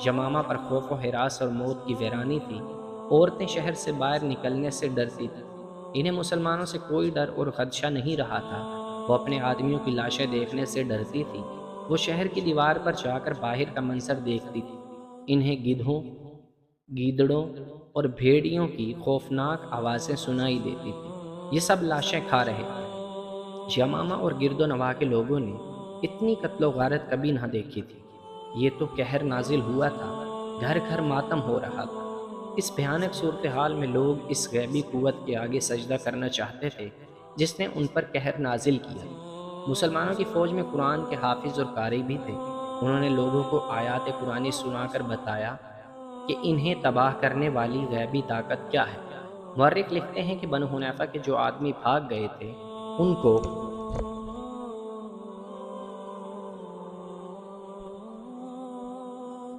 یمامہ پر خوف و ہراس اور موت کی ویرانی تھی۔ عورتیں شہر سے باہر نکلنے سے ڈرتی تھیں۔ انہیں مسلمانوں سے کوئی ڈر اور خدشہ نہیں رہا تھا۔ وہ اپنے آدمیوں کی لاشیں دیکھنے سے ڈرتی تھی۔ وہ شہر کی دیوار پر جا کر باہر کا منظر دیکھتی تھی۔ انہیں گدھوں، گیدڑوں اور بھیڑیوں کی خوفناک آوازیں سنائی دیتی تھیں۔ یہ سب لاشیں کھا رہے تھے۔ یمامہ اور گرد و نواح کے لوگوں نے اتنی قتل و غارت کبھی نہ دیکھی تھی۔ یہ تو قہر نازل ہوا تھا، گھر گھر ماتم ہو رہا تھا۔ اس بھیانک صورتحال میں لوگ اس غیبی قوت کے آگے سجدہ کرنا چاہتے تھے جس نے ان پر قہر نازل کیا۔ مسلمانوں کی فوج میں قرآن کے حافظ اور قاری بھی تھے۔ انہوں نے لوگوں کو آیات قرآنی سنا کر بتایا کہ انہیں تباہ کرنے والی غیبی طاقت کیا ہے۔ مورخ لکھتے ہیں کہ بنو حنیفہ کے جو آدمی بھاگ گئے تھے ان کو